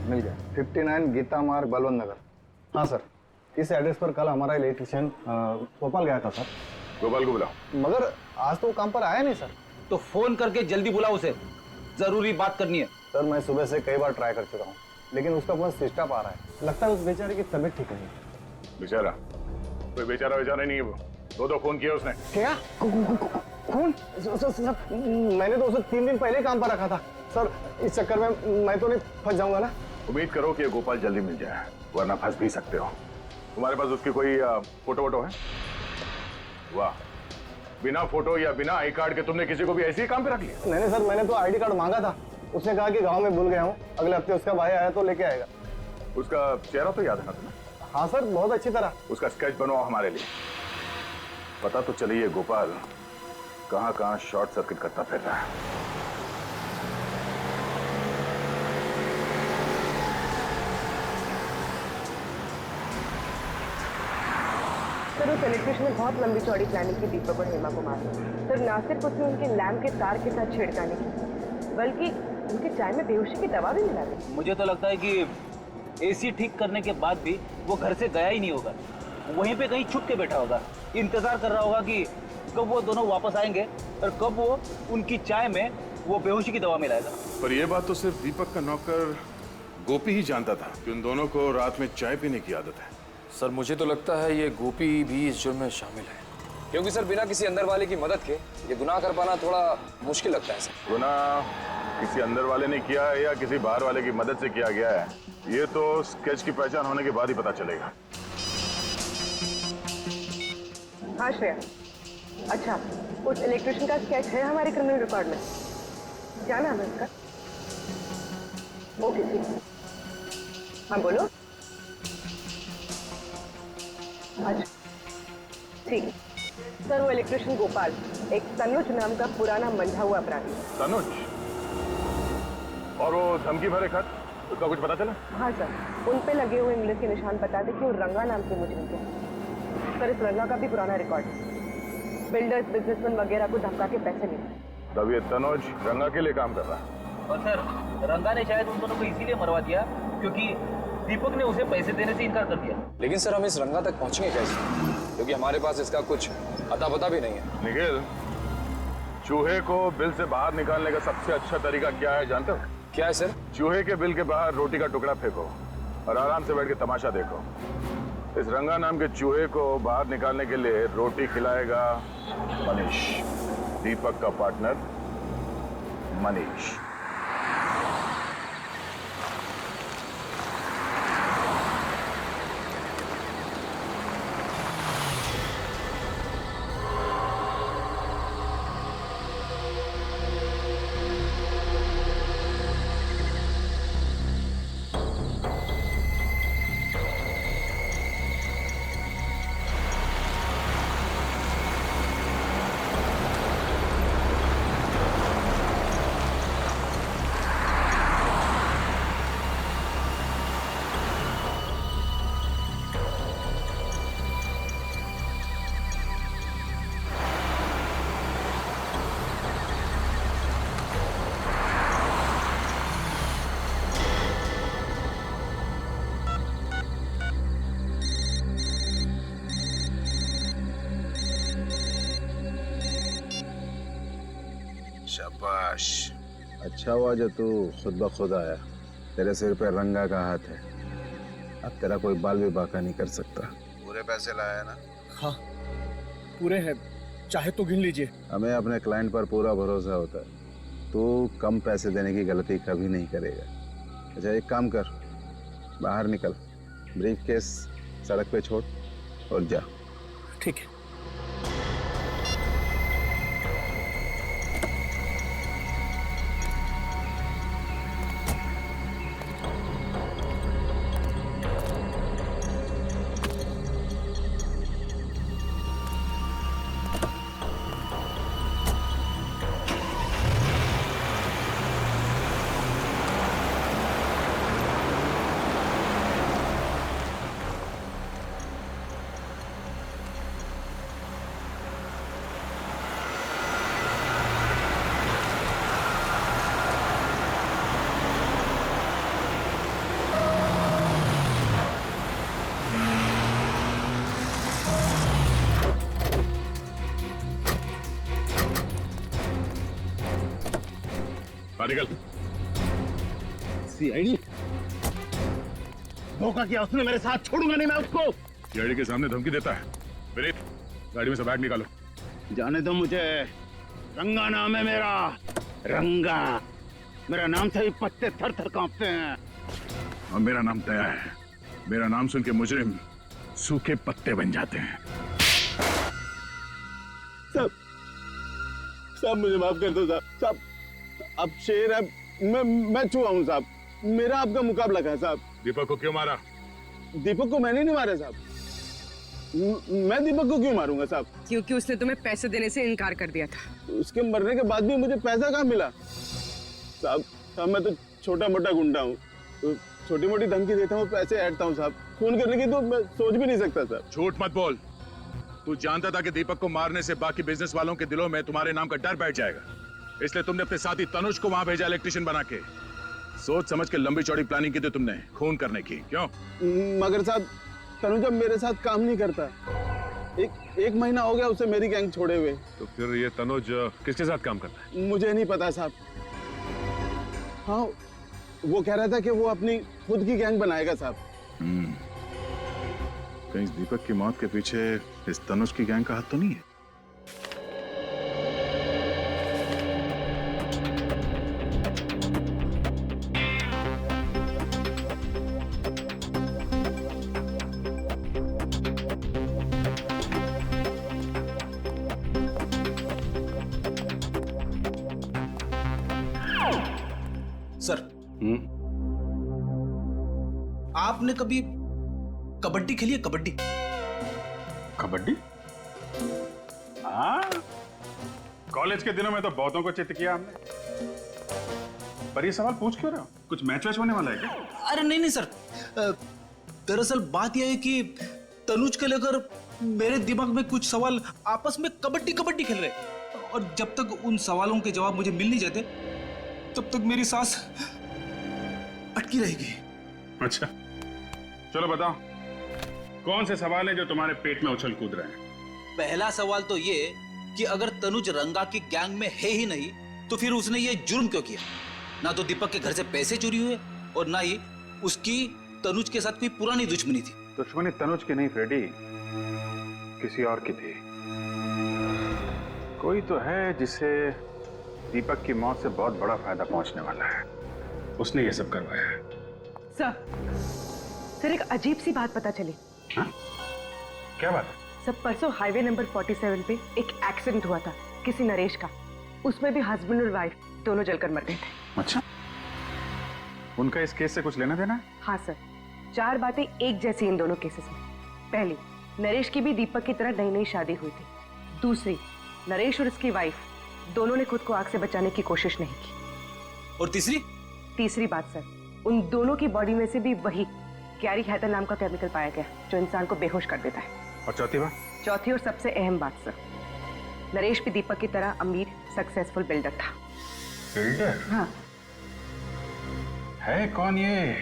मिल गया। 59 गीता मार्ग बलवंत नगर। हाँ सर, इस एड्रेस पर कल हमारा इलेक्ट्रिशियन गोपाल गया था सर। गोपाल को बुलाओ। मगर आज तो वो काम पर आया नहीं सर। तो फोन करके जल्दी बुलाओ उसे, जरूरी बात करनी है। सर मैं सुबह से कई बार ट्राई कर चुका हूँ, लेकिन उसका फोन स्विच ऑफ आ रहा है। लगता है उस बेचारे की तबीयत ठीक नहीं है। बेचारा? कोई बेचारा नहीं है वो। दो फोन किया उसने। क्या खून? मैंने तो उसे 3 दिन पहले काम पर रखा था सर। इस चक्कर में मैं तो नहीं फंस जाऊंगा ना? उम्मीद करो कि गोपाल जल्दी मिल जाए, वरना फंस भी सकते हो। तुम्हारे पास उसकी कोई फोटो वोटो है? वाह, बिना फोटो या बिना आई कार्ड के तुमने किसी को भी ऐसे ही काम पे रख लिया? नहीं सर, मैंने तो आईडी कार्ड मांगा था। उसने कहा कि गांव में भूल गया हूँ, अगले हफ्ते उसका भाई आया तो लेके आएगा। उसका चेहरा तो याद है ना तुम्हें? हाँ सर, बहुत अच्छी तरह। उसका स्केच बनवाओ हमारे लिए। पता तो चलिए गोपाल कहां कहां शॉर्ट सर्किट करता फिर रहा है। सर उस इलेक्ट्रिशियन ने बहुत लंबी चौड़ी प्लानिंग की दीपक और हेमा को मारने। सर ना सिर्फ उसने उनके लैम्प के तार के साथ छेड़खानी की, बल्कि उनके चाय में बेहोशी की दवा भी मिला दी। मुझे तो लगता है कि एसी ठीक करने के बाद भी वो घर से गया ही नहीं होगा, वहीं पे कहीं छुप के बैठा होगा, इंतजार कर रहा होगा कि कब वो दोनों वापस आएंगे और कब वो उनकी चाय में वो बेहोशी की दवा मिलाएगा। पर यह बात तो सिर्फ दीपक का नौकर गोपी ही जानता था कि उन दोनों को रात में चाय पीने की आदत है। सर मुझे तो लगता है ये गोपी भी इस जुर्म में शामिल है, क्योंकि सर बिना किसी अंदर वाले की मदद के ये गुनाह कर पाना थोड़ा मुश्किल लगता है सर। गुनाह किसी अंदर वाले ने किया है या किसी बाहर वाले की मदद से किया गया है, ये तो स्केच की पहचान होने के बाद ही पता चलेगा। हाँ श्रेया, अच्छा उस इलेक्ट्रिशियन का स्केच है हमारे क्रिमिनल रिकॉर्ड में? क्या नाम है उसका? ओके ठीक। हाँ बोलो। अच्छा ठीक है सर, वो इलेक्ट्रिशियन गोपाल एक तनुज नाम का पुराना मंझा हुआ अपराधी। तनुज? और वो धमकी भरे खत, उसका कुछ पता चला? हाँ सर, उन पे लगे हुए इंग्लिश के निशान बताते कि वो रंगा नाम के मुजरिम थे। सर इस रंगा का भी पुराना रिकॉर्ड है, बिल्डर्स बिजनेसमैन वगैरह को धमका के पैसे लेते। तब ये तनुज रंगा के लिए काम कर रहा है। और सर रंगा ने शायद उन दोनों को इसीलिए मरवा दिया क्योंकि दीपक ने उसे पैसे देने से इनकार कर दिया। लेकिन सर हम इस रंगा तक पहुंचेंगे कैसे, क्योंकि हमारे पास इसका कुछ अता पता भी नहीं है। निखिल, चूहे को बिल से बाहर निकालने का सबसे अच्छा तरीका क्या है जानते हो? क्या है सर? चूहे के बिल के बाहर रोटी का टुकड़ा फेंको और आराम से बैठ के तमाशा देखो। इस रंगा नाम के चूहे को बाहर निकालने के लिए रोटी खिलाएगा मनीष, दीपक का पार्टनर मनीष। शाबाश, अच्छा हुआ जो तू खुद ब खुद आया। तेरे सिर पे रंगा का हाथ है, अब तेरा कोई बाल भी बाका नहीं कर सकता। पूरे पैसे लाया ना? हाँ पूरे हैं, चाहे तो गिन लीजिए। हमें अपने क्लाइंट पर पूरा भरोसा होता है, तू कम पैसे देने की गलती कभी नहीं करेगा। अच्छा एक काम कर, बाहर निकल, ब्रीफ केस सड़क पे छोड़ और जा। ठीक है। बाहर निकल। सीआईडी धोखा किया उसने मेरे साथ, छोड़ूंगा नहीं मैं उसको। सीआईडी के सामने धमकी देता है। विनीत, गाड़ी में से बैग निकालो। जाने दो मुझे, रंगा नाम है मेरा, रंगा। मेरा नाम से ही पत्ते थर थर कांपते हैं। और मेरा नाम दया है। मेरा नाम सुन के मुजरिम सूखे पत्ते बन जाते हैं। साहब मुझे माफ कर दो साहब। साहब अब शेर है, मैं चूहा हूँ साहब। मेरा आपका मुकाबला है साहब। दीपक को क्यों मारा? दीपक को मैंने नहीं मारा साहब। मैं दीपक को क्यों मारूंगा साहब? क्योंकि उसने तुम्हें पैसे देने से इनकार कर दिया था। उसके मरने के बाद भी मुझे पैसा कहाँ मिला? साहब मैं तो छोटा मोटा गुंडा हूँ, तो छोटी मोटी धमकी देता हूँ, पैसे ऐडता हूँ साहब। खून करने की तो मैं सोच भी नहीं सकता साहब। झूठ मत बोल। तू जानता था कि दीपक को मारने से बाकी बिजनेस वालों के दिलों में तुम्हारे नाम का डर बैठ जाएगा, इसलिए तुमने अपने साथी तनुज को वहां भेजा इलेक्ट्रिशियन बना के। सोच समझ के लंबी चौड़ी प्लानिंग की थी तुमने खून करने की। क्यों? मगर साहब तनुज अब मेरे साथ काम नहीं करता। एक महीना हो गया उसे मेरी गैंग छोड़े हुए। तो फिर ये तनुज किसके साथ काम करता है? मुझे नहीं पता साहब। हाँ वो कह रहा था कि वो अपनी खुद की गैंग बनाएगा साहब। कहीं इस दीपक की मौत के पीछे इस तनुज की गैंग का हाथ तो नहीं है? सर, आपने कभी कबड्डी खेली है? कबड्डी? कबड्डी? हाँ, कॉलेज के दिनों में तो बहुतों को चित किया हमने। पर ये सवाल पूछ क्यों रहे हो? कुछ मैच वैच होने वाला है क्या? अरे नहीं सर, दरअसल बात यह है कि तनुज के लेकर मेरे दिमाग में कुछ सवाल आपस में कबड्डी कबड्डी खेल रहे, और जब तक उन सवालों के जवाब मुझे मिल नहीं जाते तब तक मेरी सांस अटकी रहेगी। अच्छा, चलो बताओ, कौन से सवाल है जो तुम्हारे पेट में उछल कूद रहे हैं? पहला सवाल तो ये कि अगर तनुज रंगा की गैंग में है ही नहीं तो फिर उसने ये जुर्म क्यों किया? ना तो दीपक के घर से पैसे चोरी हुए और ना ही उसकी तनुज के साथ कोई पुरानी दुश्मनी थी। दुश्मनी तनुज की नहीं फ्रेडी, किसी और की थी। कोई तो है जिसे दीपक की मौत से बहुत बड़ा फायदा पहुंचने वाला है, उसने ये सब करवाया है। सर एक अजीब सी बात पता चली। हाँ? क्या बात? सब परसों हाईवे नंबर 47 पे एक एक्सीडेंट हुआ था किसी नरेश का। उसमें भी हस्बैंड और वाइफ दोनों जलकर मर गए थे। अच्छा, उनका इस केस से कुछ लेना देना है? हाँ सर, 4 बातें एक जैसी इन दोनों केसेस में। पहली, नरेश की भी दीपक की तरह नई नई शादी हुई थी। दूसरी, नरेश और उसकी वाइफ दोनों ने खुद को आग से बचाने की कोशिश नहीं की। और तीसरी बात सर, उन दोनों की बॉडी में से भी वही कैरी हैथर नाम का केमिकल पाया गया जो इंसान को बेहोश कर देता है। और चौथी बात? चौथी और सबसे अहम बात सर, नरेश भी दीपक की तरह अमीर सक्सेसफुल बिल्डर था। बिल्डर? हाँ। है कौन ये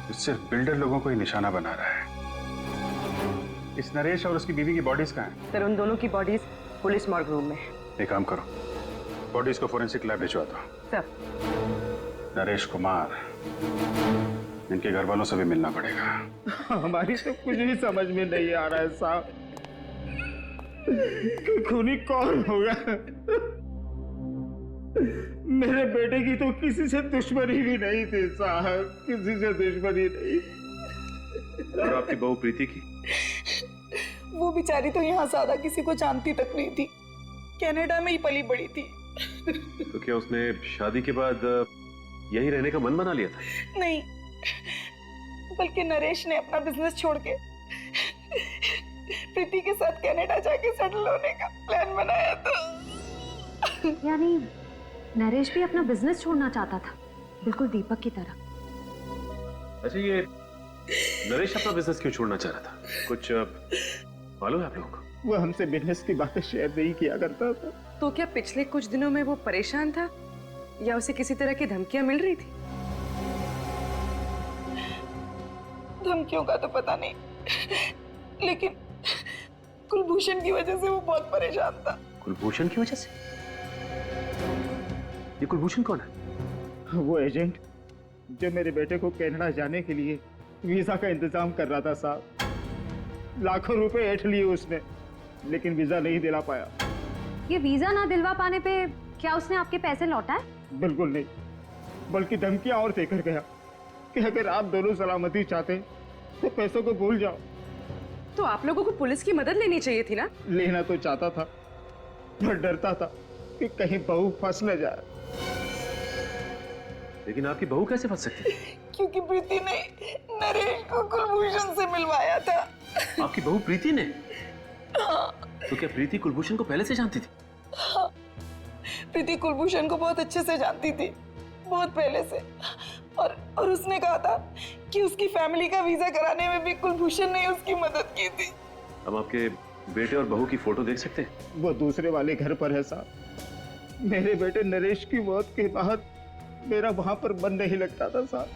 जो सिर्फ बिल्डर लोगों को ही निशाना बना रहा है? इस नरेश और उसकी बीवी की बॉडीज कहाँ हैं? सर उन दोनों की बॉडीज पुलिस मॉर्ग रूम में है। एक काम करो, बॉडीज को फोरेंसिक लैब भिजवा दो। सर नरेश कुमार, इनके घर वालों से भी मिलना पड़ेगा। हमारी तो कुछ भी समझ में नहीं आ रहा है साहब कि खूनी कौन होगा। मेरे बेटे की तो किसी से दुश्मनी भी नहीं थी साहब, किसी से दुश्मनी नहीं। और आपकी बहू प्रीति की? वो बेचारी तो यहाँ ज्यादा किसी को जानती तक नहीं थी, कनाडा में ही पली बड़ी थी। तो क्या उसने शादी के बाद यही रहने का मन बना लिया था? नहीं, बल्कि नरेश ने अपना बिजनेस छोड़ के प्रीति के साथ कनाडा जाके सेटल होने का प्लान बनाया था। यानी नरेश भी अपना बिजनेस छोड़ना चाहता था, बिल्कुल दीपक की तरह। अच्छा, ये नरेश अपना बिजनेस क्यों छोड़ना चाह रहा था? कुछ मालूम है आप लोगों को? वो हमसे बिजनेस की बातें शेयर नहीं किया करता था। तो क्या पिछले कुछ दिनों में वो परेशान था या उसे किसी तरह की धमकियां मिल रही थी? धमकियों का तो पता नहीं, लेकिन कुलभूषण की वजह से वो बहुत परेशान था। कुलभूषण की वजह से? ये कुलभूषण कौन है? वो एजेंट जो मेरे बेटे को कनाडा जाने के लिए वीजा का इंतजाम कर रहा था साहब, लाखों रुपए ऐंठ लिए उसने, लेकिन वीजा नहीं दिला पाया। ये वीजा ना दिलवा पाने पे क्या उसने आपके पैसे लौटाए? बिल्कुल नहीं, बल्कि धमकियां और देकर गया कि अगर आप दोनों सलामती चाहते तो पैसों को भूल जाओ। तो आप लोगों को पुलिस की मदद लेनी चाहिए थी ना? लेना तो चाहता था, पर डरता था कि कहीं बहू फंस न जाए। लेकिन आपकी बहू कैसे फंस सकती है? क्योंकि प्रीति ने नरेश को कुलभूषण से मिलवाया था। आपकी बहू प्रीति ने? तो क्या प्रीति कुलभूषण को पहले से जानती थी? हाँ, प्रीति कुलभूषण को बहुत अच्छे से जानती थी, बहुत पहले से। और उसने कहा था कि उसकी फैमिली का वीजा कराने में भी कुलभूषण ने उसकी मदद की थी। हम आपके बेटे और बहू की फोटो देख सकते हैं? वो दूसरे वाले घर पर है साहब। मेरे बेटे नरेश की मौत के बाद मेरा वहां पर मन नहीं लगता था साहब,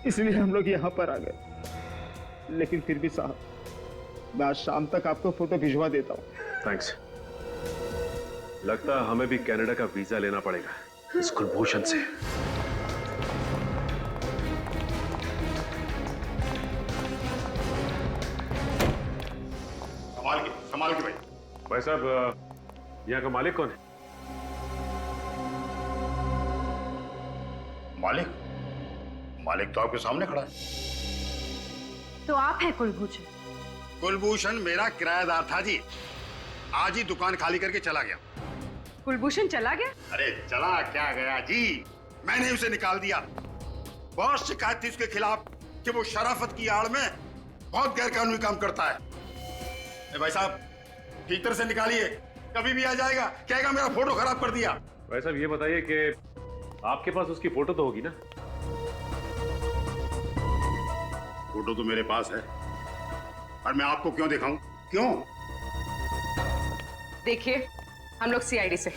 इसलिए हम लोग यहाँ पर आ गए। लेकिन फिर भी साहब, मैं आज शाम तक आपको फोटो भिजवा देता हूँ। थैंक्स। लगता है हमें भी कनाडा का वीजा लेना पड़ेगा इस कुलभूषण से। संभाल के भाई। भाई साहब, यहाँ का मालिक कौन है? मालिक तो आपके सामने खड़ा है। तो आप हैं कुलभूषण? कुलभूषण मेरा किराएदार था जी, आज ही दुकान खाली करके चला गया। कुलभूषण चला गया? अरे चला क्या गया जी, मैंने उसे निकाल दिया। बहुत शिकायत थी उसके खिलाफ कि वो शराफत की आड़ में बहुत गैरकानूनी काम करता है। भाई साहब, ठीक तरह से निकालिए, कभी भी आ जाएगा, कहेगा मेरा फोटो खराब कर दिया। भाई साहब, ये बताइए कि आपके पास उसकी फोटो तो होगी ना? फोटो तो मेरे पास है, और मैं आपको क्यों दिखाऊं? क्यों? देखिए, हम लोग सीआईडी से,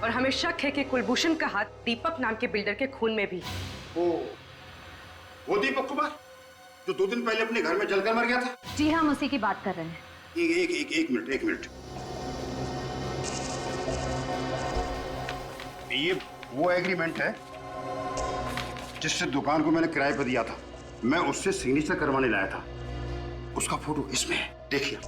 और हमें शक है कि कुलभूषण का हाथ दीपक नाम के बिल्डर के खून में भी। वो दीपक कुमार जो 2 दिन पहले अपने घर में जलकर मर गया था? जी हाँ, हम उसी की बात कर रहे हैं। एक मिनट। ये वो एग्रीमेंट है जिससे दुकान को मैंने किराए पर दिया था। मैं उससे सिग्नेचर करवाने लाया था, उसका फोटो इसमें है, देखिए।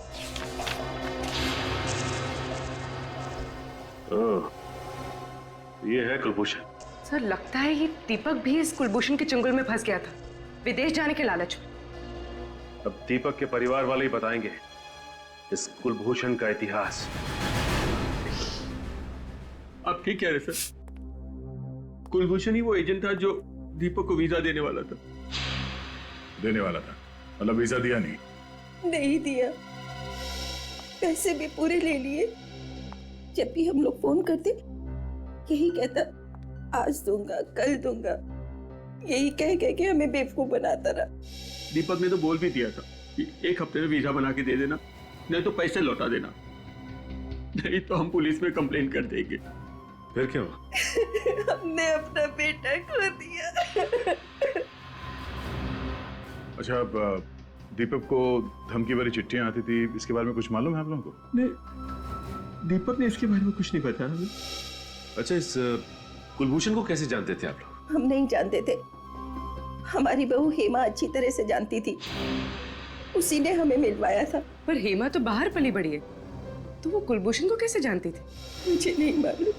ये है कुलभूषण। सर, लगता है ये दीपक भी इस कुलभूषण के चंगुल में फंस गया था, विदेश जाने के लालच में। अब दीपक के परिवार वाले ही बताएंगे इस कुलभूषण का इतिहास। आप ठीक कह रहे सर, कुलभूषण ही वो एजेंट था जो दीपक को वीजा देने वाला था। मतलब वीजा दिया नहीं? नहीं दिया, पैसे भी पूरे ले लिए। जब भी हम लोग फोन करते यही कहता, आज दूंगा, कल दूंगा, यही कह के हमें बेवकूफ बनाता रहा। दीपक ने तो बोल भी दिया था कि 1 हफ्ते में वीजा बना के दे देना, नहीं तो पैसे लौटा देना, नहीं तो हम पुलिस में कंप्लेन कर देंगे। फिर क्या? हमने अपना बेटा खो दिया। अच्छा, अब दीपक को धमकी भरी चिट्ठियां आती थी, इसके बारे में कुछ मालूम है आप लोगों को? नहीं, दीपक ने इसके बारे में कुछ नहीं बताया हमें। अच्छा, इस कुलभूषण को कैसे जानते थे आप लोग? हम नहीं जानते थे, हमारी बहू हेमा अच्छी तरह से जानती थी, उसी ने हमें मिलवाया था। पर हेमा तो बाहर पली बड़ी है, तो वो कुलभूषण को कैसे जानती थी? मुझे नहीं मालूम।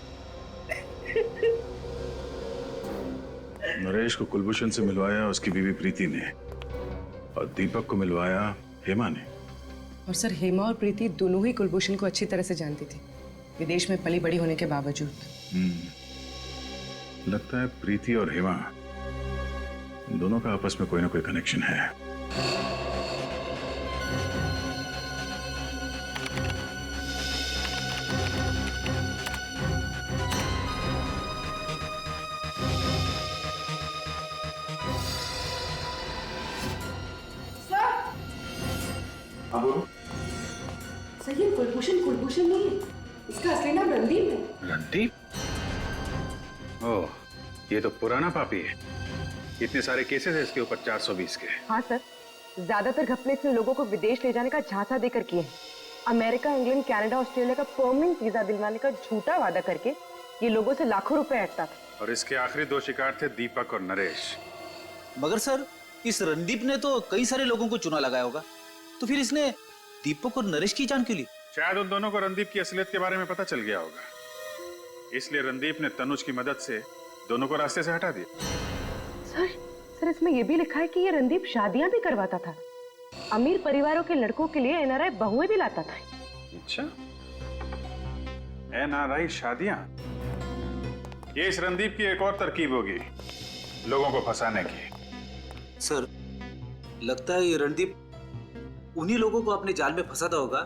नरेश को कुलभूषण से मिलवाया उसकी बीवी प्रीति ने, और दीपक को मिलवाया हेमा ने। और सर, हेमा और प्रीति दोनों ही कुलभूषण को अच्छी तरह से जानती थी, विदेश में पली बड़ी होने के बावजूद। लगता है प्रीति और हेमा दोनों का आपस में कोई ना कोई कनेक्शन है। सर, ये कुलभूषण नहीं है, इसका असली नाम रणदीप है। रणदीप? ओह, ये तो पुराना पापी है। इतने सारे केसेस है इसके ऊपर 420 के। हाँ सर, ज्यादातर घपले इसने लोगों को विदेश ले जाने का झांसा देकर किए हैं। अमेरिका, इंग्लैंड, कनाडा, ऑस्ट्रेलिया का परमानेंट वीजा दिलवाने का झूठा वादा करके ये लोगों से लाखों रुपए ऐंठता था। और इसके आखिरी दो शिकार थे दीपक और नरेश। मगर सर, इस रणदीप ने तो कई सारे लोगों को चुना लगाया होगा, तो फिर इसने दीपक और नरेश की जान क्यों ली? शायद उन दोनों को रणदीप की असलियत के बारे में पता चल गया होगा, इसलिए रणदीप ने तनुज की मदद से दोनों को रास्ते से हटा दिया। सर इसमें यह भी लिखा है कि ये रणदीप शादियां भी करवाता था, अमीर परिवारों के लड़कों के लिए एनआरआई बहुएं भी लाता था। अच्छा, एनआरआई शादियां? ये इस रणदीप की एक और तरकीब होगी लोगों को फंसाने की। सर, लगता है ये रणदीप उन्हीं लोगों को अपने जाल में फंसाता होगा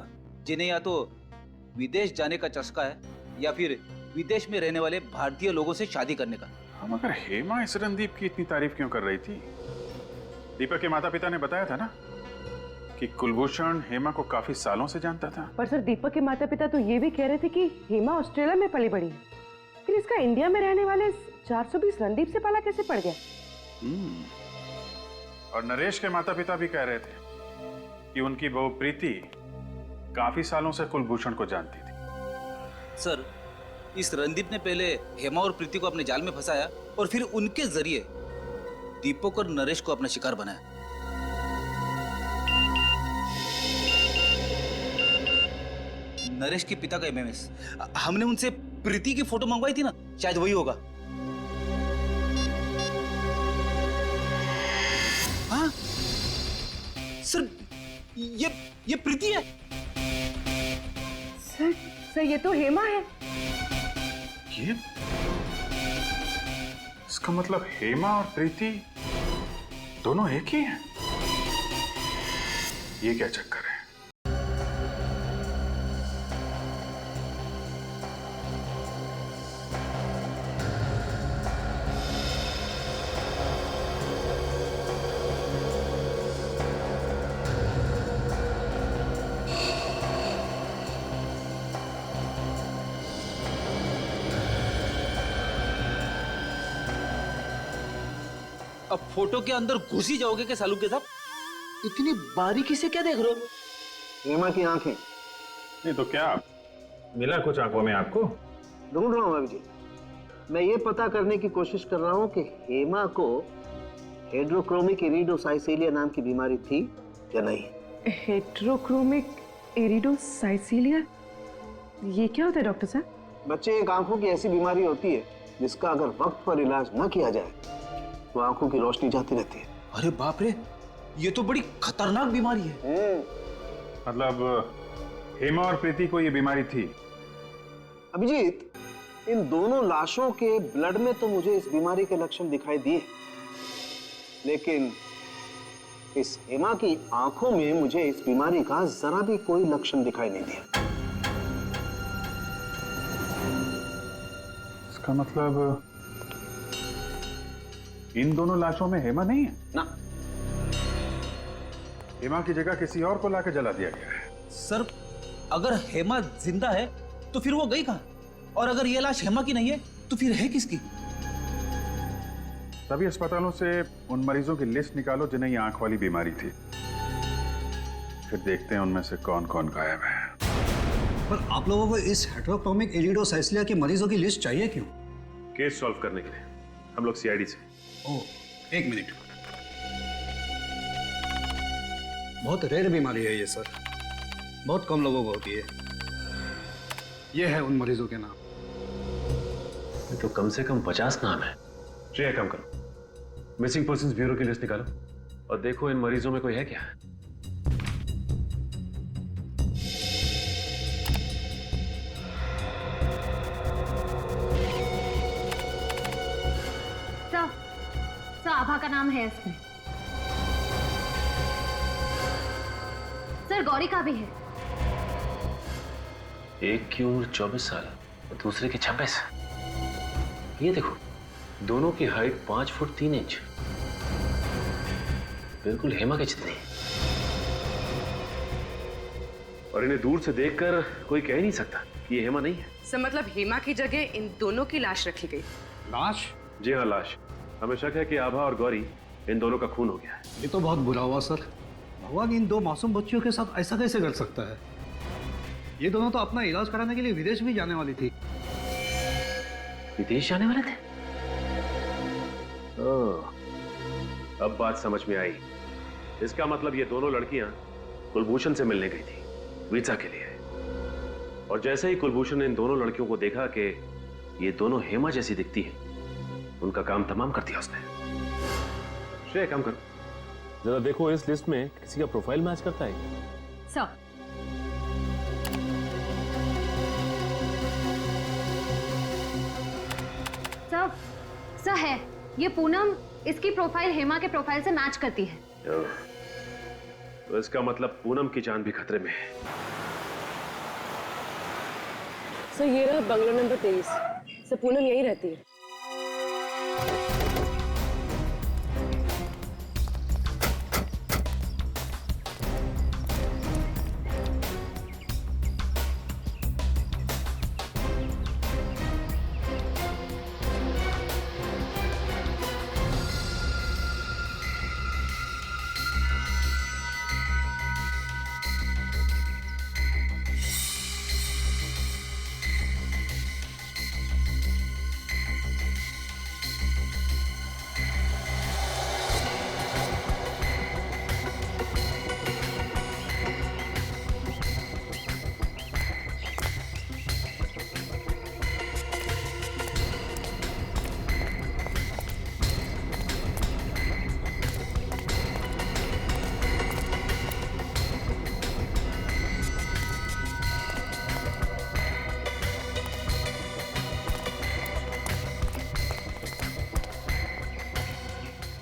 जिन्हें या तो विदेश जाने का चस्का है या फिर विदेश में रहने वाले भारतीय लोगों से शादी करने का। हम मगर हेमा इस रणदीप की इतनी तारीफ क्यों कर रही थी? दीपक के माता पिता ने बताया था ना कि कुलभूषण हेमा को काफी सालों से जानता था। पर सर, दीपक के माता पिता तो ये भी कह रहे थे कि हेमा ऑस्ट्रेलिया में पली बड़ी है, फिर इसका इंडिया में रहने वाले 420 रणदीप से पाला कैसे पड़ गया? और नरेश के माता पिता भी कह रहे थे कि उनकी बहू प्रीति काफी सालों से कुलभूषण को जानती थी। सर, इस रणदीप ने पहले हेमा और प्रीति को अपने जाल में फंसाया और फिर उनके जरिए दीपक और नरेश को अपना शिकार बनाया। नरेश के पिता का एमएमएस, हमने उनसे प्रीति की फोटो मंगवाई थी ना, शायद वही होगा। हाँ सर, ये प्रीति है। सर ये तो हेमा है। ये इसका मतलब हेमा और प्रीति दोनों एक ही हैं। ये क्या चक्कर है? अब फोटो के अंदर घुस ही जाओगे क्या सालू के साथ? इतनी बारीकी से क्या देख रहे हो? हेमा की आंखें। नहीं तो क्या मिला कुछ आंखों में आपको? ढूंढ रहा हूँ अभिजीत, मैं ये पता करने की कोशिश कर रहा हूँ कि हेमा को हेड्रोक्रोमिक इरिडोसाइसिलिया नाम की बीमारी थी या नहीं। हेड्रोक्रोमिक इरिडोसाइसिलिया, ये क्या होता है डॉक्टर साहब? बच्चे, एक आंखों की ऐसी बीमारी होती है जिसका अगर वक्त पर इलाज न किया जाए तो आंखों की रोशनी जाती रहती है। अरे बाप रे, ये तो बड़ी खतरनाक बीमारी है। मतलब हेमा और प्रीति को ये बीमारी थी? अभिजीत, इन दोनों लाशों के ब्लड में तो मुझे इस बीमारी के लक्षण दिखाई दिए, लेकिन इस हेमा की आंखों में मुझे इस बीमारी का जरा भी कोई लक्षण दिखाई नहीं दिया। इसका मतलब इन दोनों लाशों में हेमा नहीं है ना। हेमा की जगह किसी और को लाके जला दिया गया है। सर, अगर हेमा जिंदा है तो फिर वो गई कहां? और अगर ये लाश हेमा की नहीं है तो फिर है किसकी? सभी अस्पतालों से उन मरीजों की लिस्ट निकालो जिन्हें ये आंख वाली बीमारी थी, फिर देखते हैं उनमें से कौन कौन गायब है। पर आप लोगों को इस हेट्रोक्रोमिक इरिडोसाइसिलिया के मरीजों की लिस्ट चाहिए क्यों? केस सॉल्व करने के लिए। हम लोग सीआईडी से। ओह, एक मिनट। बहुत रेयर बीमारी है ये सर, बहुत कम लोगों को होती है। ये है उन मरीजों के नाम। तो कम से कम 50 नाम है। श्रेया, काम करो, मिसिंग पर्संस ब्यूरो की लिस्ट निकालो और देखो इन मरीजों में कोई है क्या। सर, आभा का नाम है इसमें। सर, गौरी का भी है। एक की उम्र 24 साल और दूसरे की 26। ये देखो, दोनों की हाइट 5 फुट 3 इंच, बिल्कुल हेमा के जितनी। और इन्हें दूर से देखकर कोई कह ही नहीं सकता कि ये हेमा नहीं है। सर, मतलब हेमा की जगह इन दोनों की लाश रखी गई। लाश? जी हाँ, लाश। हमें शक है कि आभा और गौरी, इन दोनों का खून हो गया है। ये तो बहुत बुरा हुआ सर। भगवान इन दो मासूम बच्चियों के साथ ऐसा कैसे कर सकता है? ये दोनों तो अपना इलाज कराने के लिए विदेश भी जाने वाली थी। विदेश जाने वाले थे? अब बात समझ में आई। इसका मतलब ये दोनों लड़कियां कुलभूषण से मिलने गई थी वीजा के लिए, और जैसे ही कुलभूषण ने इन दोनों लड़कियों को देखा कि ये दोनों हेमा जैसी दिखती हैं, उनका काम तमाम कर दिया उसने। श्रेय, काम करो, जरा देखो इस लिस्ट में किसी का प्रोफाइल मैच करता है क्या? सर सर है, ये पूनम इसकी प्रोफाइल हेमा के प्रोफाइल से मैच करती है। तो इसका मतलब पूनम की जान भी खतरे में है। सर ये रहा बंगला नंबर 23। सर पूनम यही रहती है।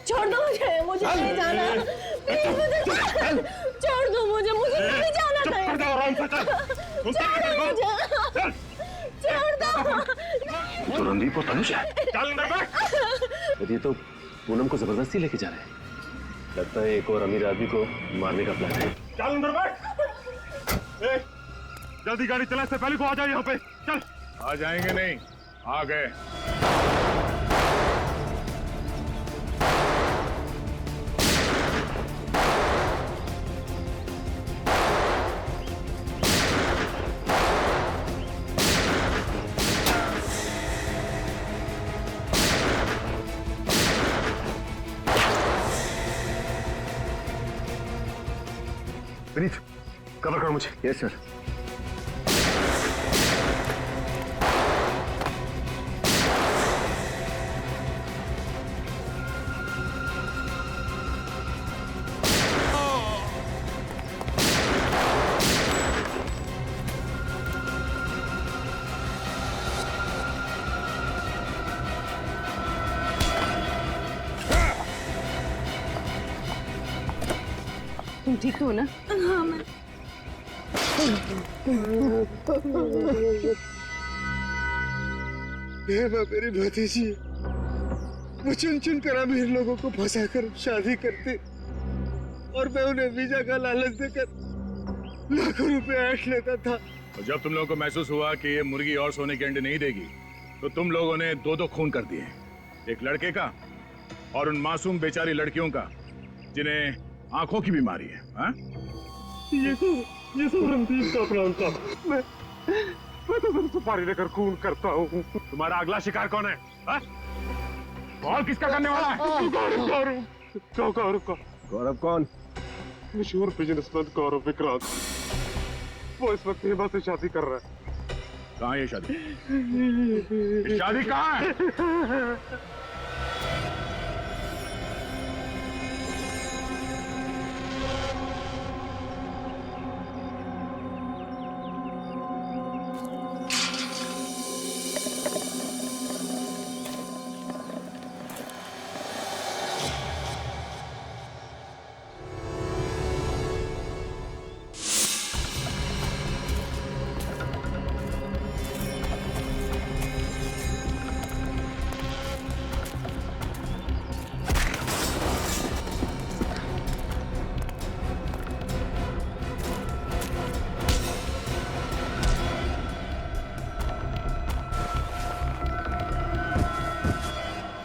छोड़ दो मुझे नहीं जाना। प्लीज मुझे छोड़ दो, मुझे नहीं जाना कहीं। छोड़ दो। तो रणदीप और तनुज है। यदि तो पूनम को जबरदस्ती लेके जा रहे हैं, लगता है एक और अमीर आदमी को मारने का प्लान है। चल अंदर बैठ। जल्दी गाड़ी चला, इससे पहले को आ जाओ यहाँ पे। चल। आ जाएंगे नहीं, आ गए। विनीत, कवर करो मुझे। Yes sir. तुम ठीक हो ना? हाँ मैं। मेरी भतीजी, वो चुन चुन कर अमीर लोगों को फंसा कर शादी करते, और मैं उन्हें वीजा का लालच देकर लाखों रुपए ऐंठ लेता था। और जब तुम लोगों को महसूस हुआ कि ये मुर्गी और सोने के अंडे नहीं देगी, तो तुम लोगों ने दो दो खून कर दिए, एक लड़के का और उन मासूम बेचारी लड़कियों का जिन्हें आंखों की बीमारी है। हाँ? ये सब रणदीप का प्लान था। मैं तो सिर्फ सुपारी लेकर खून करता हूँ। तुम्हारा अगला शिकार कौन है? हाँ? और किसका करने वाला है? गौरव। गौरव कौन? मशहूर बिजनेसमैन गौरव विक्रांत। वो इस वक्त हेमा से शादी कर रहा है। कहाँ है ये शादी? ये शादी कहाँ है?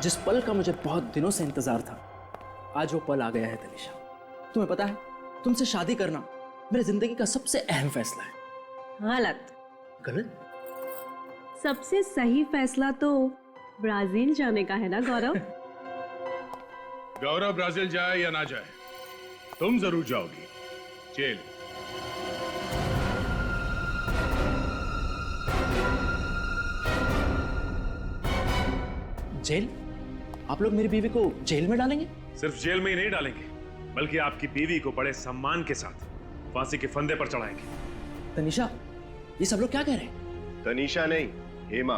जिस पल का मुझे बहुत दिनों से इंतजार था, आज वो पल आ गया है तनिषा। तुम्हें पता है, तुमसे शादी करना मेरी जिंदगी का सबसे अहम फैसला है। गलत? सबसे सही फैसला तो ब्राजील जाने का है ना गौरव? गौरव ब्राजील जाए या ना जाए, तुम जरूर जाओगी जेल। जेल? आप लोग मेरी बीवी को जेल में डालेंगे? सिर्फ जेल में ही नहीं डालेंगे, बल्कि आपकी बीवी को बड़े सम्मान के साथ फांसी के फंदे पर चढ़ाएंगे। तनिषा, ये सब लोग क्या कह रहे हैं? तनिषा नहीं, हेमा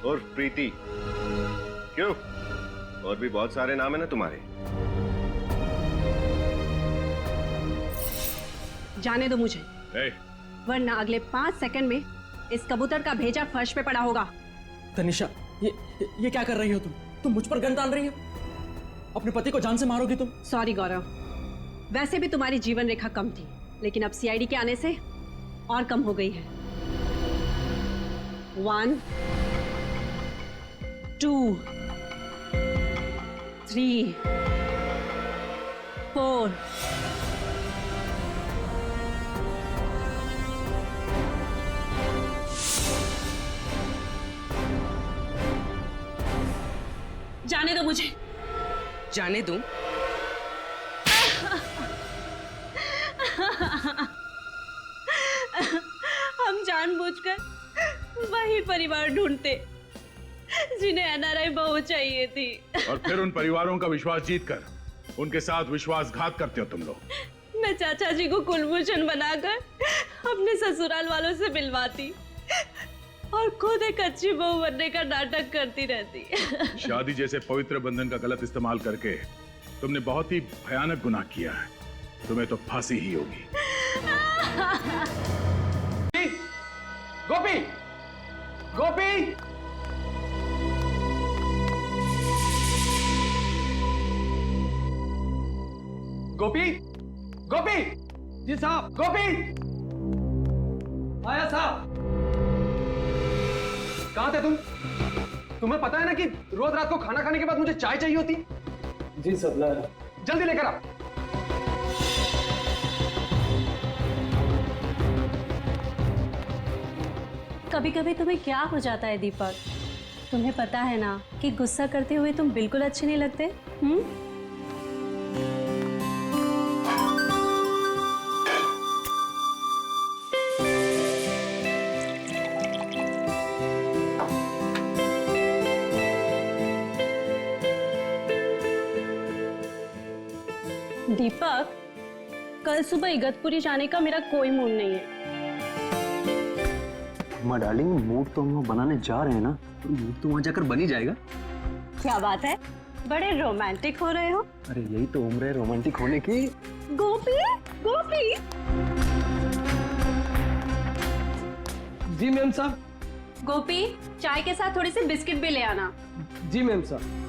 और प्रीति। क्यों, और भी बहुत सारे नाम है ना तुम्हारे। जाने दो मुझे, वरना अगले 5 सेकंड में इस कबूतर का भेजा फर्श पे पड़ा होगा। तनिषा, ये क्या कर रही हो तुम? तुम मुझ पर गन डाल रही हो? अपने पति को जान से मारोगी तुम? सॉरी गौरव, वैसे भी तुम्हारी जीवन रेखा कम थी, लेकिन अब सीआईडी के आने से और कम हो गई है। 1 2 3 4 जाने दो मुझे। जाने दूं? हम जानबूझकर वही परिवार ढूंढते जिन्हें एनआरआई बहू चाहिए थी, और फिर उन परिवारों का विश्वास जीतकर उनके साथ विश्वासघात करते हो तुम लोग। मैं चाचा जी को कुलभूषण बनाकर अपने ससुराल वालों से मिलवाती और खुद एक अच्छी बहू बनने का नाटक करती रहती। शादी जैसे पवित्र बंधन का गलत इस्तेमाल करके तुमने बहुत ही भयानक गुनाह किया है। तुम्हें तो फांसी ही होगी। गोपी, गोपी, गोपी, गोपी जी साहब, गोपी आया साहब। कहाँ थे तुम? तुम्हें पता है ना कि रोज रात को खाना खाने के बाद मुझे चाय चाहिए होती। जी सर, लाया। जल्दी लेकर आ। कभी कभी तुम्हें क्या हो जाता है दीपक? तुम्हें पता है ना कि गुस्सा करते हुए तुम बिल्कुल अच्छे नहीं लगते। दीपक, कल सुबह इगतपुरी जाने का मेरा कोई मूड नहीं है। माँ डार्लिंग, मूड तो हम लोग बनाने जा रहे हैं ना, तो मूड तो वहाँ जाकर बन ही जाएगा। क्या बात है, बड़े रोमांटिक हो रहे हो। अरे यही तो उम्र है रोमांटिक होने की। गोपी, गोपी। जी मैम साहब। गोपी, चाय के साथ थोड़ी सी बिस्किट भी ले आना। जी मैम साहब।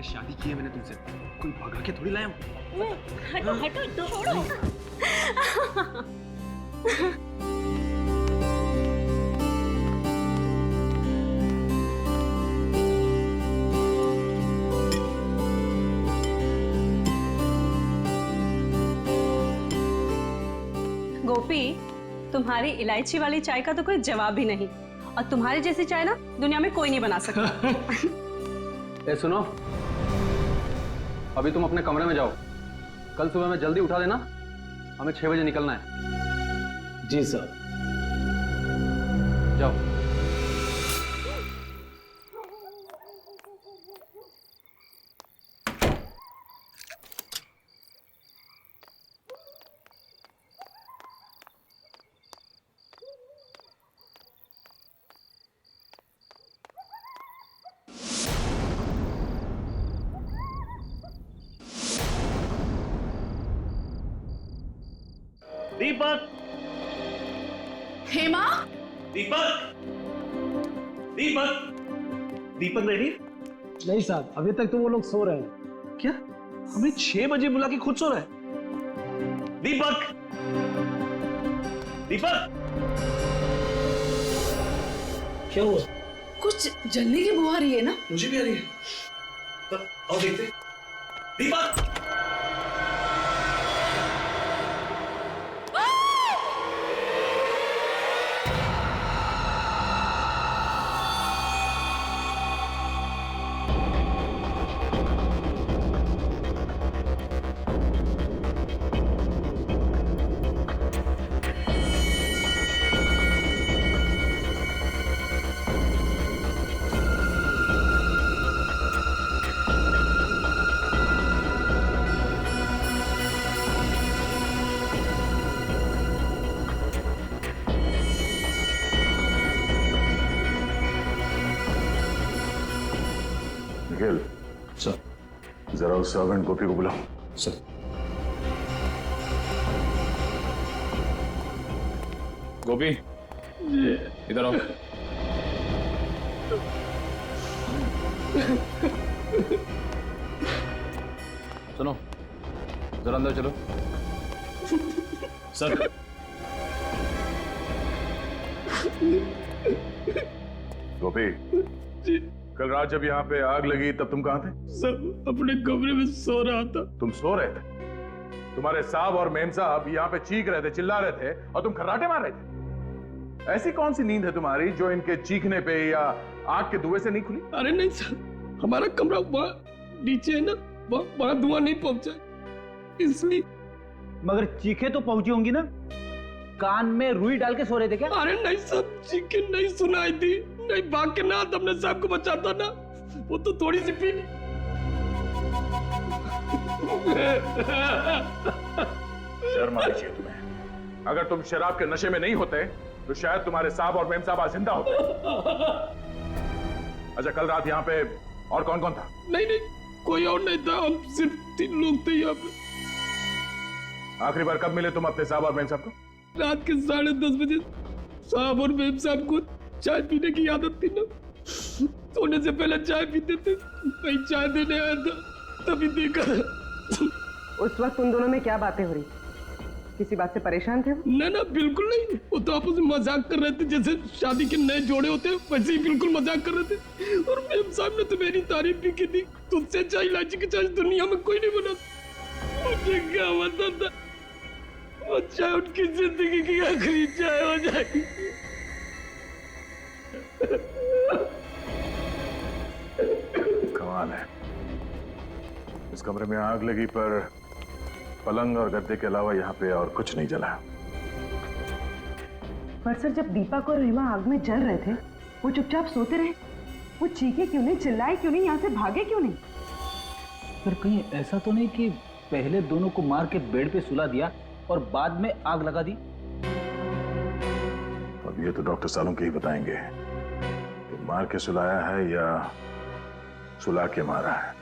शादी की है मैंने तुमसे, कोई भगा के थोड़ी लाया हूं। हटो हटो, छोड़ो। गोपी, तुम्हारी इलायची वाली चाय का तो कोई जवाब ही नहीं, और तुम्हारी जैसी चाय ना दुनिया में कोई नहीं बना सकता। ए सुनो, अभी तुम अपने कमरे में जाओ, कल सुबह में जल्दी उठा देना, हमें 6 बजे निकलना है। जी सर। जाओ। दीपक, हेमा, दीपक, दीपक, दीपक रेडी? नहीं साहब, अभी तक तो वो लोग सो रहे हैं। क्या? हमें 6 बजे बुला के खुद सो रहा है? दीपक, दीपक, क्या हुआ? कुछ जलने की बुआ आ रही है ना? मुझे भी आ रही है। तब आओ देखते। दीपक, निखिल, सर। जरा उस सर्वेंट गोपी को बुलाओ। सर। गोपी, इधर आओ। सुनो, जरा अंदर चलो। सर। गोपी, कल रात जब यहाँ पे आग लगी तब तुम कहाँ थे? सर, अपने कमरे में सो रहा था। तुम सो रहे थे? तुम्हारे साहब और मेम साहब यहाँ पे चीख रहे थे, चिल्ला रहे थे और तुम खर्राटे मार रहे थे। ऐसी कौन सी नींद है तुम्हारी जो इनके चीखने पे या आग के धुएं से नहीं खुली? अरे नहीं सर, हमारा कमरा वहाँ नीचे है ना, वहाँ धुआं नहीं पहुंचा, इसलिए। मगर चीखे तो पहुंची होंगी ना? कान में रुई डाल के सो रहे थे क्या? अरे नहीं सर, चीखें नहीं सुनाई थी। नहीं भाग के ना अपने साहब को बचाता ना, वो तो थोड़ी सी पीनी। शर्म आनी चाहिए तुम्हें। अगर तुम शराब के नशे में नहीं होते तो शायद तुम्हारे साहब और मेम साहब आज जिंदा होते। अच्छा, कल रात यहाँ पे और कौन कौन था? नहीं, कोई और नहीं था, हम सिर्फ 3 लोग थे यहाँ पे। आखिरी बार कब मिले तुम अपने साहब और मेम साहब को? रात के 10:30 बजे। साहब और मेम साहब को चाय पीने की आदत थी ना, सोने से पहले चाय पीते थे। मैं चाय देने आया था, तभी देखा। उस वक्त उन दोनों में क्या बातें हो रही? किसी बात से परेशान थे? ना, बिल्कुल नहीं। वो तो आपस में मजाक कर रहे थे, जैसे शादी के नए जोड़े होते हैं, वैसे ही बिल्कुल मजाक कर रहे थे। और मेम साहब ने तो मेरी तारीफ भी की थी। तुझसे चाय, इलायची की चाय दुनिया में कोई नहीं बना। मुझे क्या पता था वो चाय उनकी जिंदगी की आखिरी चाय हो जाएगी। कमाल है, इस कमरे में आग लगी पर पलंग और गद्दे के अलावा यहाँ पे और कुछ नहीं जला। पर सर, जब दीपक और हेमा आग में जल रहे थे, वो चुपचाप सोते रहे। वो चीखे क्यों नहीं, चिल्लाए क्यों नहीं, यहाँ से भागे क्यों नहीं? पर कहीं ऐसा तो नहीं कि पहले दोनों को मार के बेड पे सुला दिया और बाद में आग लगा दी? अब ये तो डॉक्टर सालों के ही बताएंगे कि मार के सुलाया है या सुला के मारा है।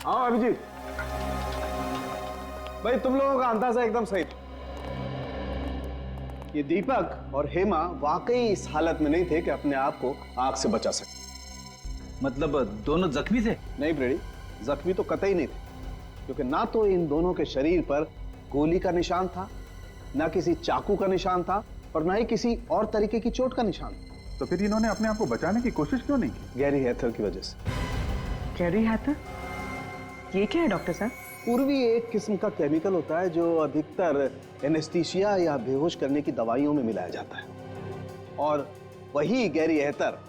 हाँ अभिजीत भाई, तुम लोगों का अंदाजा एकदम सही था। ये दीपक और हेमा वाकई इस हालत में नहीं थे कि अपने आप को आग से बचा सके। मतलब दोनों जख्मी थे? नहीं ब्रेडी, जख्मी तो कतई नहीं थे, क्योंकि ना तो इन दोनों के शरीर पर गोली का निशान था, ना किसी चाकू का निशान था, और ना ही किसी और तरीके की चोट का निशान था। तो फिर इन्होंने अपने आप को बचाने की कोशिश क्यों नहीं की? गैरी हैथर की वजह से। गैरी हैथर? ये क्या है डॉक्टर साहब? पूर्वी एक किस्म का केमिकल होता है जो अधिकतर एनेस्थीसिया या बेहोश करने की दवाइयों में मिलाया जाता है, और वही गैरी हैथर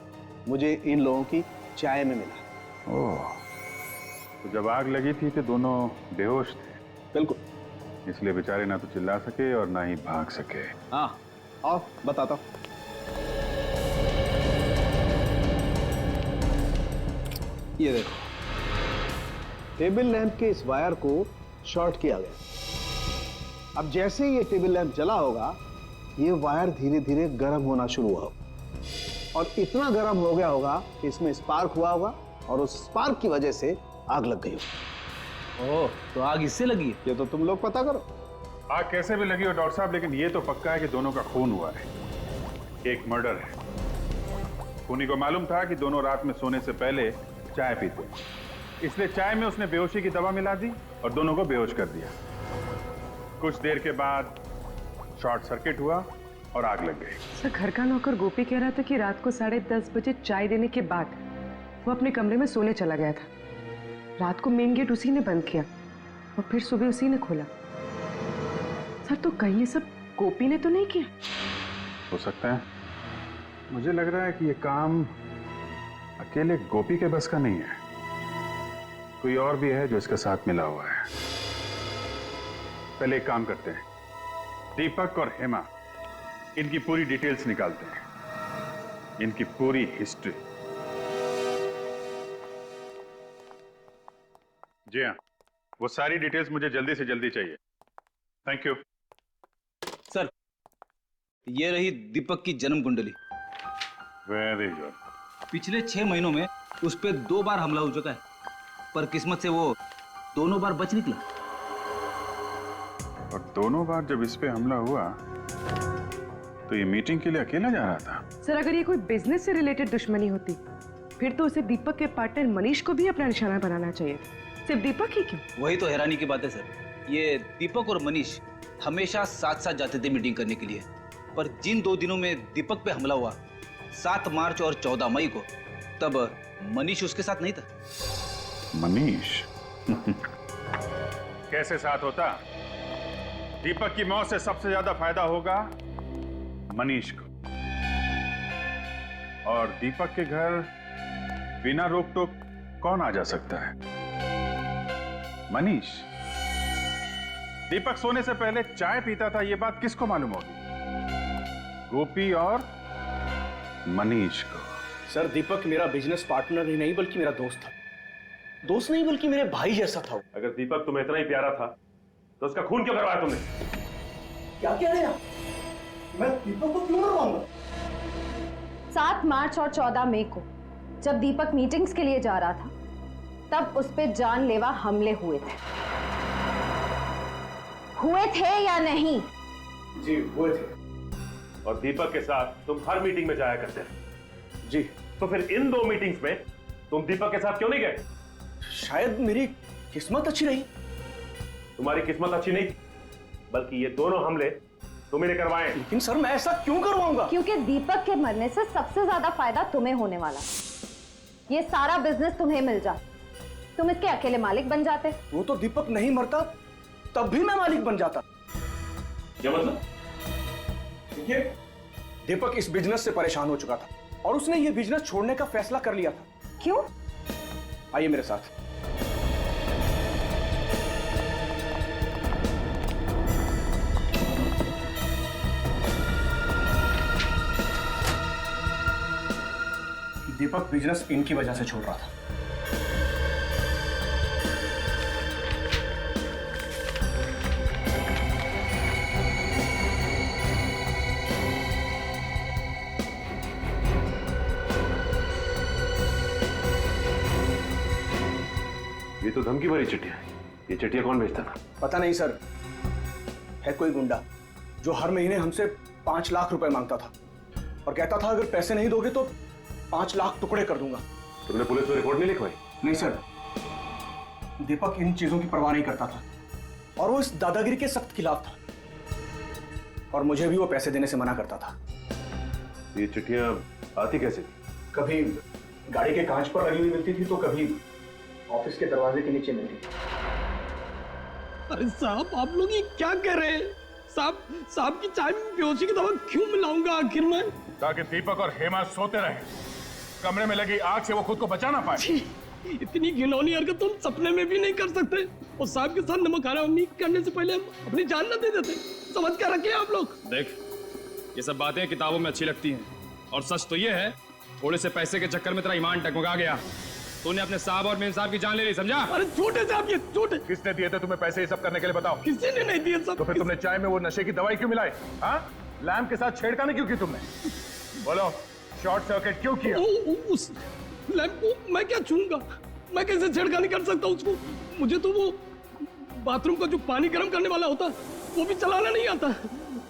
मुझे इन लोगों की चाय में मिला। ओह, तो जब आग लगी थी तो दोनों बेहोश थे? बिल्कुल। इसलिए बेचारे ना तो चिल्ला सके और ना ही भाग सके। हाँ, आओ बताता हूँ। ये देखो, टेबल लैंप के इस वायर को शॉर्ट किया गया। अब जैसे ही ये टेबल लैंप जला होगा, ये वायर धीरे धीरे गर्म होना शुरू हुआ और इतना गर्म हो गया होगा कि इसमें स्पार्क हुआ होगा और उस स्पार्क की वजह से आग लग गई होगी। ओह, तो आग इससे लगी? ये तो तुम लोग पता करो। आग कैसे भी लगी हो डॉक्टर साहब, लेकिन ये तो पक्का है कि दोनों का खून हुआ है। एक मर्डर है। खूनी को मालूम था कि दोनों रात में सोने से पहले चाय पीते, इसलिए चाय में उसने बेहोशी की दवा मिला दी और दोनों को बेहोश कर दिया। कुछ देर के बाद शॉर्ट सर्किट हुआ और आग लग गई। सर, घर का नौकर गोपी कह रहा था कि रात को 10:30 बजे चाय देने के बाद वो अपने कमरे में सोने चला गया था। रात को मेन गेट उसी ने बंद किया और फिर सुबह उसी ने खोला। सर, तो कहीं ये सब गोपी ने तो नहीं किया? हो सकता है। मुझे लग रहा है कि ये काम अकेले गोपी के बस का नहीं है, कोई और भी है जो इसके साथ मिला हुआ है। पहले एक काम करते हैं, दीपक और हेमा, इनकी पूरी डिटेल्स निकालते हैं, इनकी पूरी हिस्ट्री। जी हाँ, वो सारी डिटेल्स मुझे जल्दी से जल्दी चाहिए। Thank you sir. ये रही दीपक की जन्म कुंडली। Very good. पिछले 6 महीनों में उस पर 2 बार हमला हो चुका है, पर किस्मत से वो दोनों बार बच निकला। और दोनों बार जब इस पे हमला हुआ तो ये मीटिंग के लिए अकेला जा रहा था। सर, अगर ये कोई बिजनेस से रिलेटेड दुश्मनी होती फिर तो उसे दीपक के पार्टनर मनीष को भी अपना निशाना बनाना चाहिए था। सिर्फ दीपक ही क्यों? वही तो हैरानी की बात है सर। ये दीपक और मनीष हमेशा साथ साथ जाते थे मीटिंग करने के लिए, पर जिन 2 दिनों में दीपक पे हमला हुआ, 7 मार्च और 14 मई को, तब मनीष उसके साथ नहीं था। मनीष कैसे साथ होता? दीपक की मौत से सबसे ज्यादा फायदा होगा मनीष को, और दीपक के घर बिना रोक टोक कौन आ जा सकता है? मनीष। दीपक सोने से पहले चाय पीता था, यह बात किसको मालूम होगी? गोपी और मनीष को। सर, दीपक मेरा बिजनेस पार्टनर ही नहीं बल्कि मेरा दोस्त था। दोस्त नहीं बल्कि मेरे भाई जैसा था। अगर दीपक तुम्हें इतना ही प्यारा था तो उसका खून क्यों करवाया तुमने? क्या कह रहे हैं? मैं दीपक को क्यों मरवाऊंगा? 7 मार्च और 14 मई को जब दीपक मीटिंग्स के लिए जा रहा था, तब उस पे जानलेवा हमले हुए थे या नहीं? जी हुए थे। और दीपक के साथ तुम हर मीटिंग में जाया करते थे। जी। तो फिर इन 2 मीटिंग्स में तुम दीपक के साथ क्यों नहीं गए? शायद मेरी किस्मत अच्छी रही। तुम्हारी किस्मत अच्छी नहीं, बल्कि ये दोनों हमले तुम्ही ने करवाए। लेकिन सर, मैं ऐसा क्यों करवाऊंगा? क्योंकि दीपक के मरने से सबसे ज्यादा फायदा तुम्हें होने वाला। ये सारा बिजनेस तुम्हें मिल जा, तुम इसके अकेले मालिक बन जाते। वो तो दीपक नहीं मरता तब भी मैं मालिक बन जाता। क्या मतलब? देखिए, दीपक इस बिजनेस से परेशान हो चुका था और उसने ये बिजनेस छोड़ने का फैसला कर लिया था। क्यों? आइए मेरे साथ। दीपक बिजनेस इनकी वजह से छोड़ रहा था। ये तो धमकी भरी चिट्ठियां है। ये चिट्ठियां कौन भेजता था? पता नहीं सर, है कोई गुंडा जो हर महीने हमसे 5 लाख रुपए मांगता था और कहता था अगर पैसे नहीं दोगे तो 5 लाख टुकड़े कर दूंगा। तुमने पुलिस में रिपोर्ट नहीं लिखवाई? नहीं सर, दीपक इन चीजों की परवाह नहीं करता था और वो इस दादागिरी के सख्त खिलाफ था और मुझे भी वो पैसे देने से मना करता था। ये चिट्ठियां आती कैसे थी? कभी गाड़ी के कांच पर लगी हुई मिलती थी तो कभी ऑफिस के दरवाजे के नीचे मिलती थी। अरे साहब, आप लोग ये क्या कह रहे हैं? साहब की चाय में बेहोशी की दवा क्यों मिलाऊंगा आखिर में? ताकि दीपक और हेमा सोते रहे कमरे में लगी आग से वो खुद को बचा ना पाए। इतनी घिनौनी हरकत तुम सपने में भी नहीं कर सकते। और साहब के साथ नमक हरामी करने से पहले हम अपनी जान न दे देते। समझ क्या रखे आप लोग। देख, ये सब बातें किताबों में अच्छी लगती हैं, और सच तो ये है थोड़े से पैसे के चक्कर में तेरा ईमान टकमका गया। तूने अपने साहब और मेम साहब की जान ले ली, समझा? अरे झूठे साहब, ये झूठे। किसने दिए थे तुम्हें पैसे ये सब करने के लिए, बताओ? किसी ने नहीं दिए सब। तो फिर तुमने चाय में वो नशे की दवाई क्यों मिलाई? हाँ, लैम्प के साथ छेड़खानी क्यों की तुमने? बोलो, शॉर्ट सर्किट क्यों किया? उस लैम्प को मैं क्या छूऊंगा? मैं कैसे छेड़खानी कर सकता हूँ उसको? मुझे तो वो बाथरूम का जो पानी गर्म करने वाला होता है वो भी चलाना नहीं आता,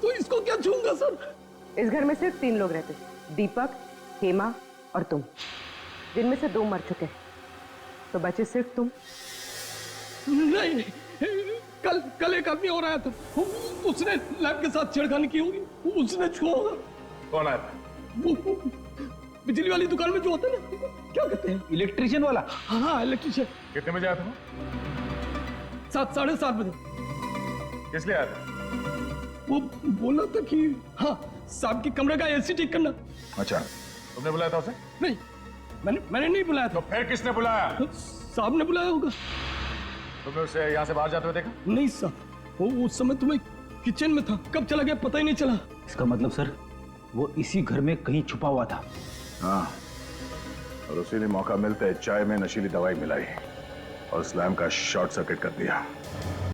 तो इसको क्या छूऊंगा सर? इस घर में सिर्फ 3 लोग रहते, दीपक, हेमा और तुम, जिनमें से 2 मर चुके हैं, तो बचे सिर्फ तुम। नहीं, कल एक आदमी और आया था, उसने लैब के साथ छेड़खानी की होगी, उसने छुआ होगा। कौन आया था? वो बिजली वाली दुकान में जो होता है ना, क्या कहते हैं? इलेक्ट्रिशियन वाला? हाँ, इलेक्ट्रिशियन। कितने बजे आया था? 7-7:30 बजे। किस लिए आया था? वो बोला था कि हाँ, साहब के कमरे का एसी ठीक करना। अच्छा, तुमने बुलाया था उसे? नहीं, मैंने नहीं बुलाया था। तो फिर किसने बुलाया? साहब ने बुलाया होगा। तुमने उसे यहाँ से बाहर जाते हुए देखा? नहीं साहब, वो उस समय तुम्हें किचन में था, कब चला गया पता ही नहीं चला। इसका मतलब सर वो इसी घर में कहीं छुपा हुआ था। हाँ, और उसी ने मौका मिलते चाय में नशीली दवाई मिलाई और इस्लाम का शॉर्ट सर्किट कर दिया।